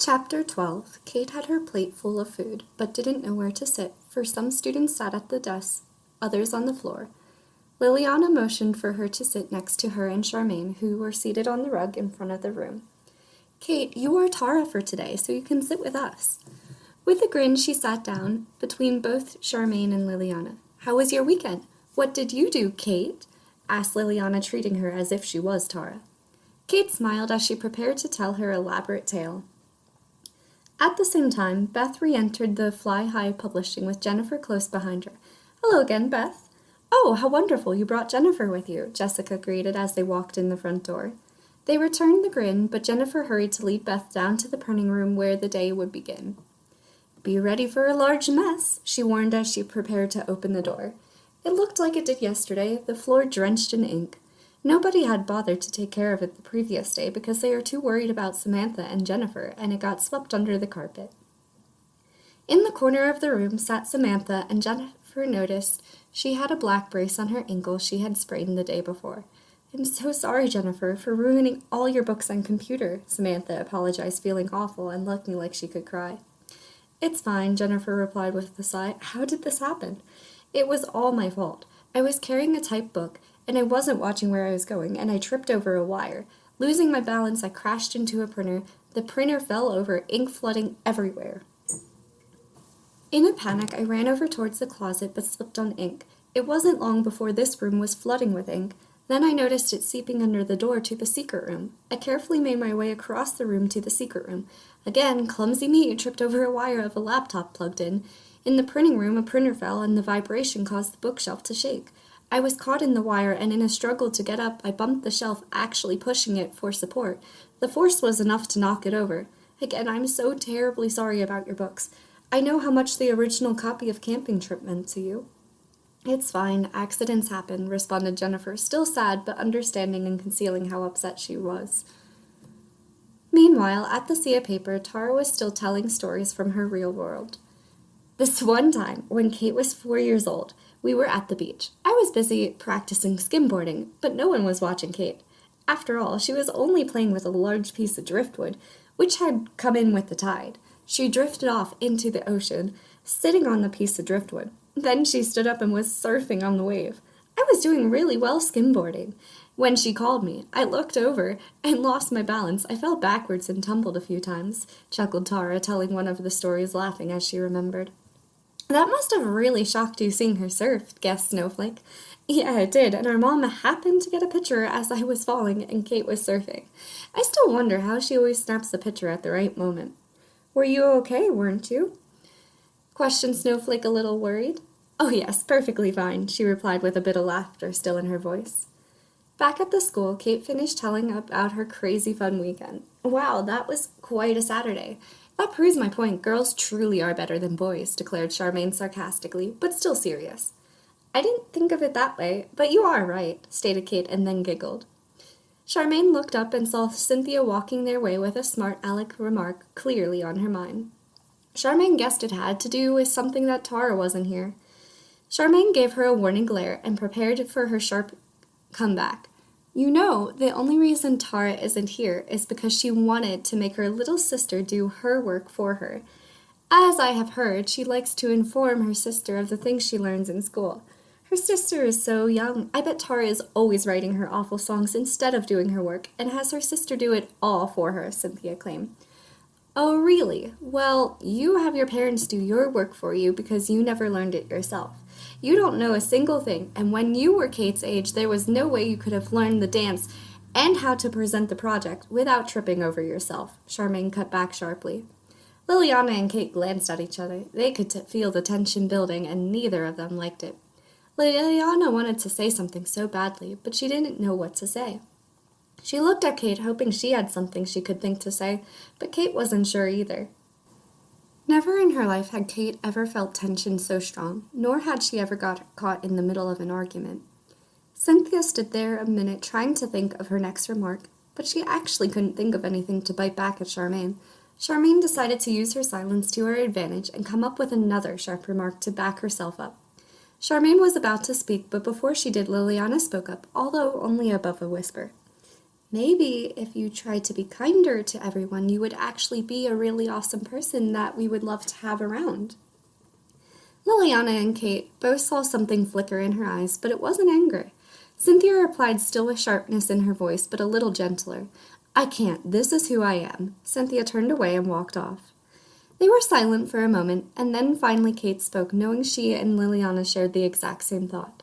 Chapter 12. Kate had her plate full of food, but didn't know where to sit, for some students sat at the desks, others on the floor. Liliana motioned for her to sit next to her and Charmaine, who were seated on the rug in front of the room. Kate, you are Tahra for today, so you can sit with us. With a grin, she sat down between both Charmaine and Liliana. How was your weekend? What did you do, Kate? Asked Liliana, treating her as if she was Tahra. Kate smiled as she prepared to tell her elaborate tale. At the same time, Beth re-entered the Fly High Publishing with Jennifer close behind her. Hello again, Beth. Oh, how wonderful you brought Jennifer with you, Jessica greeted as they walked in the front door. They returned the grin, but Jennifer hurried to lead Beth down to the printing room where the day would begin. Be ready for a large mess, she warned as she prepared to open the door. It looked like it did yesterday, the floor drenched in ink. Nobody had bothered to take care of it the previous day because they were too worried about Samantha and Jennifer, and it got swept under the carpet. In the corner of the room sat Samantha, and Jennifer noticed she had a black brace on her ankle she had sprained the day before. I'm so sorry, Jennifer, for ruining all your books and computer, Samantha apologized, feeling awful and looking like she could cry. It's fine, Jennifer replied with a sigh. How did this happen? It was all my fault. I was carrying a typed book, and I wasn't watching where I was going, and I tripped over a wire. Losing my balance, I crashed into a printer. The printer fell over, ink flooding everywhere. In a panic, I ran over towards the closet, but slipped on ink. It wasn't long before this room was flooding with ink. Then I noticed it seeping under the door to the secret room. I carefully made my way across the room to the secret room. Again, clumsy me tripped over a wire of a laptop plugged in. In the printing room, a printer fell, and the vibration caused the bookshelf to shake. I was caught in the wire, and in a struggle to get up, I bumped the shelf, actually pushing it for support. The force was enough to knock it over. Again, I'm so terribly sorry about your books. I know how much the original copy of Camping Trip meant to you. It's fine. Accidents happen, responded Jennifer, still sad but understanding and concealing how upset she was. Meanwhile, at the Sea of Paper, Tahra was still telling stories from her real world. This one time, when Kate was 4 years old, we were at the beach. I was busy practicing skimboarding, but no one was watching Kate. After all, she was only playing with a large piece of driftwood, which had come in with the tide. She drifted off into the ocean, sitting on the piece of driftwood. Then she stood up and was surfing on the wave. I was doing really well skimboarding. When she called me, I looked over and lost my balance. I fell backwards and tumbled a few times, chuckled Tahra, telling one of the stories, laughing as she remembered. That must have really shocked you seeing her surf, guessed Snowflake. Yeah, it did, and our mom happened to get a picture as I was falling and Kate was surfing. I still wonder how she always snaps the picture at the right moment. Were you okay, weren't you? Questioned Snowflake, a little worried. Oh yes, perfectly fine, she replied with a bit of laughter still in her voice. Back at the school, Kate finished telling about her crazy fun weekend. Wow, that was quite a Saturday. That proves my point. Girls truly are better than boys, declared Charmaine sarcastically, but still serious. I didn't think of it that way, but you are right, stated Kate and then giggled. Charmaine looked up and saw Cynthia walking their way with a smart aleck remark clearly on her mind. Charmaine guessed it had to do with something that Tahra wasn't here. Charmaine gave her a warning glare and prepared for her sharp comeback. You know, the only reason Tahra isn't here is because she wanted to make her little sister do her work for her. As I have heard, she likes to inform her sister of the things she learns in school. Her sister is so young. I bet Tahra is always writing her awful songs instead of doing her work, and has her sister do it all for her, Cynthia claimed. Oh, really? Well, you have your parents do your work for you because you never learned it yourself. You don't know a single thing, and when you were Kate's age, there was no way you could have learned the dance and how to present the project without tripping over yourself, Charmaine cut back sharply. Liliana and Kate glanced at each other. They could feel the tension building, and neither of them liked it. Liliana wanted to say something so badly, but she didn't know what to say. She looked at Kate, hoping she had something she could think to say, but Kate wasn't sure either. Never in her life had Kate ever felt tension so strong, nor had she ever got caught in the middle of an argument. Cynthia stood there a minute trying to think of her next remark, but she actually couldn't think of anything to bite back at Charmaine. Charmaine decided to use her silence to her advantage and come up with another sharp remark to back herself up. Charmaine was about to speak, but before she did, Liliana spoke up, although only above a whisper. Maybe if you tried to be kinder to everyone, you would actually be a really awesome person that we would love to have around. Liliana and Kate both saw something flicker in her eyes, but it wasn't anger. Cynthia replied, still with sharpness in her voice, but a little gentler. I can't. This is who I am. Cynthia turned away and walked off. They were silent for a moment, and then finally Kate spoke, knowing she and Liliana shared the exact same thought.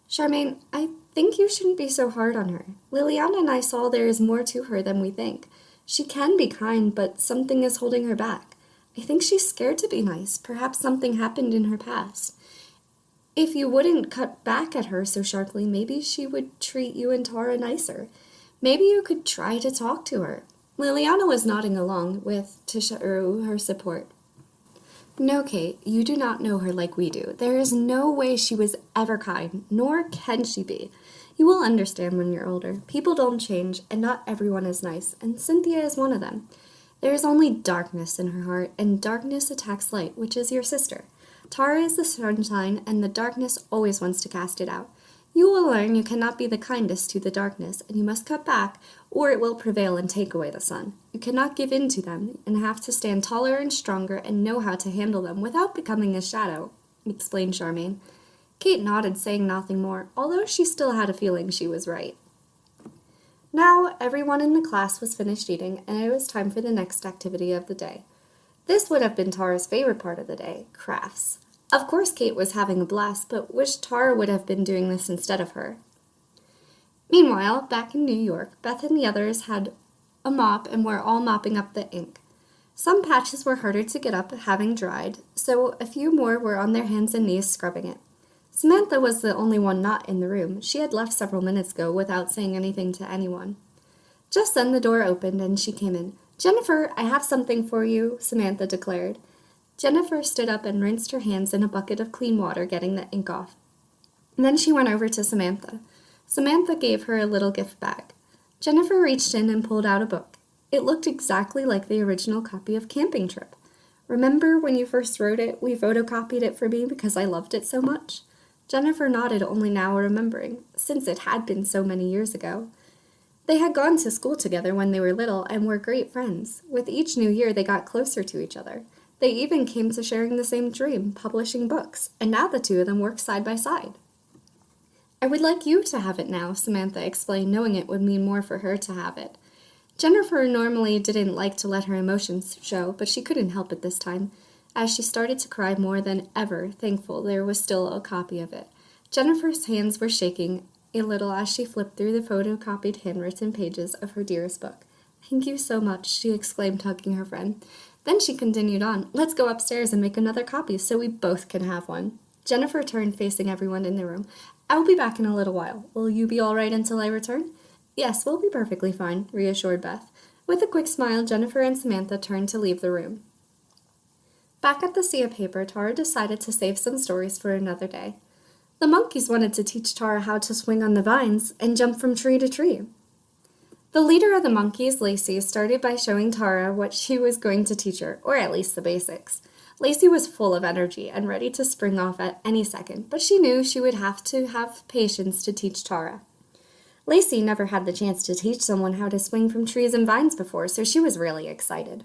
Charmaine, I think you shouldn't be so hard on her. Liliana and I saw there is more to her than we think. She can be kind, but something is holding her back. I think she's scared to be nice. Perhaps something happened in her past. If you wouldn't cut back at her so sharply, maybe she would treat you and Tahra nicer. Maybe you could try to talk to her. Liliana was nodding along to show her support. No, Kate, you do not know her like we do. There is no way she was ever kind, nor can she be. You will understand when you're older. People don't change, and not everyone is nice, and Cynthia is one of them. There is only darkness in her heart, and darkness attacks light, which is your sister. Tahra is the sunshine, and the darkness always wants to cast it out. You will learn you cannot be the kindest to the darkness, and you must cut back, or it will prevail and take away the sun. You cannot give in to them, and have to stand taller and stronger and know how to handle them without becoming a shadow, explained Charmaine. Kate nodded, saying nothing more, although she still had a feeling she was right. Now everyone in the class was finished eating, and it was time for the next activity of the day. This would have been Tahra's favorite part of the day, crafts. Of course Kate was having a blast, but wished Tahra would have been doing this instead of her. Meanwhile, back in New York, Beth and the others had a mop and were all mopping up the ink. Some patches were harder to get up, having dried, so a few more were on their hands and knees scrubbing it. Samantha was the only one not in the room. She had left several minutes ago without saying anything to anyone. Just then the door opened and she came in. Jennifer, I have something for you, Samantha declared. Jennifer stood up and rinsed her hands in a bucket of clean water, getting the ink off. And then she went over to Samantha. Samantha gave her a little gift bag. Jennifer reached in and pulled out a book. It looked exactly like the original copy of Camping Trip. Remember when you first wrote it, we photocopied it for me because I loved it so much? Jennifer nodded, only now remembering, since it had been so many years ago. They had gone to school together when they were little and were great friends. With each new year, they got closer to each other. They even came to sharing the same dream, publishing books, and now the two of them work side by side. I would like you to have it now, Samantha explained, knowing it would mean more for her to have it. Jennifer normally didn't like to let her emotions show, but she couldn't help it this time, as she started to cry more than ever, thankful there was still a copy of it. Jennifer's hands were shaking a little as she flipped through the photocopied handwritten pages of her dearest book. Thank you so much, she exclaimed, hugging her friend. Then she continued on, let's go upstairs and make another copy so we both can have one. Jennifer turned, facing everyone in the room. I will be back in a little while. Will you be all right until I return? Yes, we'll be perfectly fine, reassured Beth. With a quick smile, Jennifer and Samantha turned to leave the room. Back at the sea of paper, Tahra decided to save some stories for another day. The monkeys wanted to teach Tahra how to swing on the vines and jump from tree to tree. The leader of the monkeys, Lacey, started by showing Tahra what she was going to teach her, or at least the basics. Lacey was full of energy and ready to spring off at any second, but she knew she would have to have patience to teach Tahra. Lacey never had the chance to teach someone how to swing from trees and vines before, so she was really excited.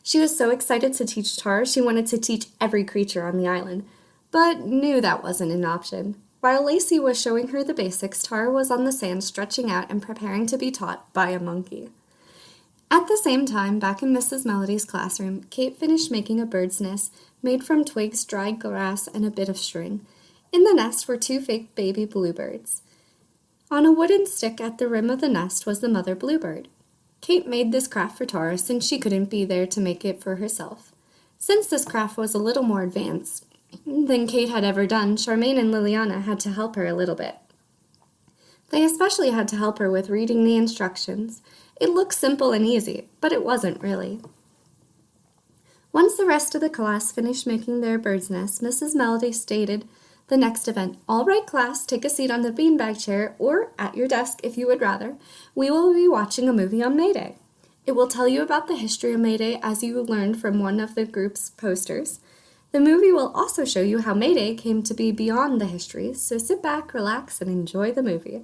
She was so excited to teach Tahra, she wanted to teach every creature on the island, but knew that wasn't an option. While Lacey was showing her the basics, Tahra was on the sand stretching out and preparing to be taught by a monkey. At the same time, back in Mrs. Melody's classroom, Kate finished making a bird's nest made from twigs, dried grass, and a bit of string. In the nest were 2 fake baby bluebirds. On a wooden stick at the rim of the nest was the mother bluebird. Kate made this craft for Tahra since she couldn't be there to make it for herself. Since this craft was a little more advanced than Kate had ever done, Charmaine and Liliana had to help her a little bit. They especially had to help her with reading the instructions. It looked simple and easy, but it wasn't really. Once the rest of the class finished making their bird's nest, Mrs. Melody stated the next event. All right, class, take a seat on the beanbag chair or at your desk if you would rather. We will be watching a movie on May Day. It will tell you about the history of May Day as you learned from one of the group's posters. The movie will also show you how May Day came to be beyond the history, so sit back, relax, and enjoy the movie.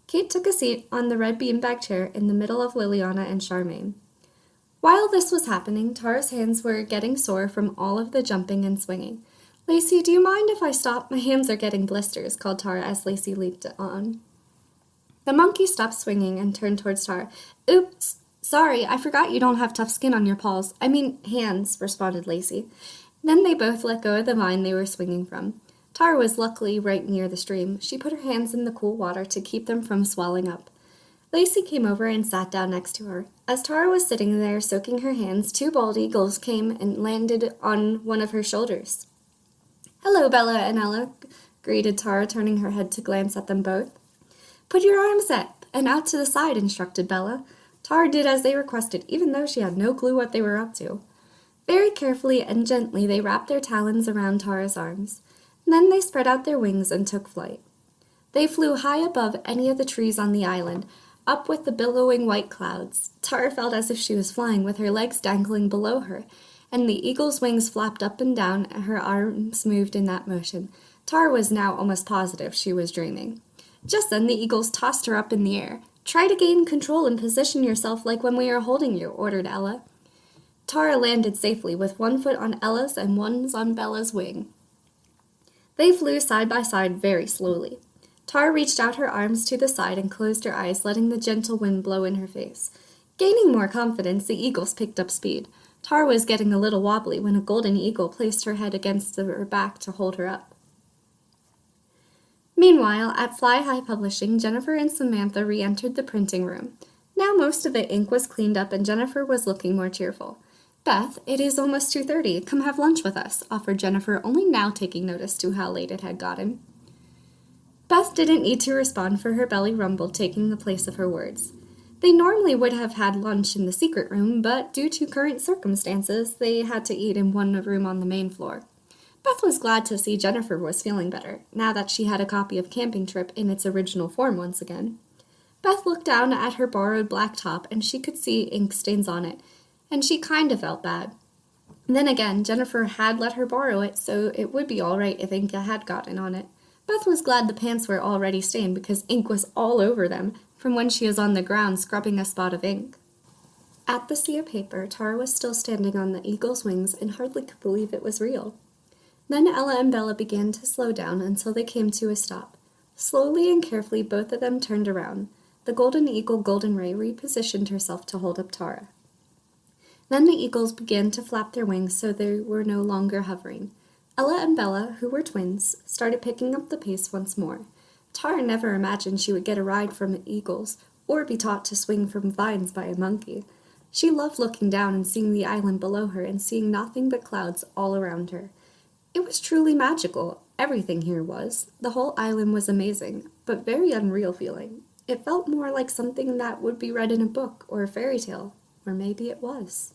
Kate took a seat on the red beanbag chair in the middle of Liliana and Charmaine. While this was happening, Tara's hands were getting sore from all of the jumping and swinging. Lacey, do you mind if I stop? My hands are getting blisters, called Tara as Lacey leaped on. The monkey stopped swinging and turned towards Tara. Oops, sorry, I forgot you don't have tough skin on your paws. I mean hands, responded Lacey. Then they both let go of the vine they were swinging from. Tara was luckily right near the stream. She put her hands in the cool water to keep them from swelling up. Lacey came over and sat down next to her. As Tara was sitting there soaking her hands, 2 bald eagles came and landed on one of her shoulders. Hello, Bella and Ella, greeted Tara, turning her head to glance at them both. Put your arms up and out to the side, instructed Bella. Tara did as they requested, even though she had no clue what they were up to. Very carefully and gently they wrapped their talons around Tara's arms. Then they spread out their wings and took flight. They flew high above any of the trees on the island, up with the billowing white clouds. Tara felt as if she was flying with her legs dangling below her, and the eagle's wings flapped up and down, and her arms moved in that motion. Tara was now almost positive she was dreaming. Just then the eagles tossed her up in the air. Try to gain control and position yourself like when we are holding you, ordered Ella. Tara landed safely with one foot on Ella's and one on Bella's wing. They flew side by side very slowly. Tara reached out her arms to the side and closed her eyes, letting the gentle wind blow in her face. Gaining more confidence, the eagles picked up speed. Tara was getting a little wobbly when a golden eagle placed her head against her back to hold her up. Meanwhile, at Fly High Publishing, Jennifer and Samantha re-entered the printing room. Now most of the ink was cleaned up and Jennifer was looking more cheerful. Beth, it is almost 2:30. Come have lunch with us, offered Jennifer, only now taking notice to how late it had gotten. Beth didn't need to respond, for her belly rumbled, taking the place of her words. They normally would have had lunch in the secret room, but due to current circumstances, they had to eat in one room on the main floor. Beth was glad to see Jennifer was feeling better, now that she had a copy of Camping Trip in its original form once again. Beth looked down at her borrowed black top, and she could see ink stains on it, and she kind of felt bad. Then again, Jennifer had let her borrow it, so it would be all right if ink had gotten on it. Beth was glad the pants were already stained because ink was all over them from when she was on the ground scrubbing a spot of ink. At the sea of paper, Tara was still standing on the eagle's wings and hardly could believe it was real. Then Ella and Bella began to slow down until they came to a stop. Slowly and carefully, both of them turned around. The golden eagle Golden Ray repositioned herself to hold up Tara. Then the eagles began to flap their wings so they were no longer hovering. Ella and Bella, who were twins, started picking up the pace once more. Tara never imagined she would get a ride from eagles or be taught to swing from vines by a monkey. She loved looking down and seeing the island below her and seeing nothing but clouds all around her. It was truly magical. Everything here was. The whole island was amazing, but very unreal feeling. It felt more like something that would be read in a book or a fairy tale, or maybe it was.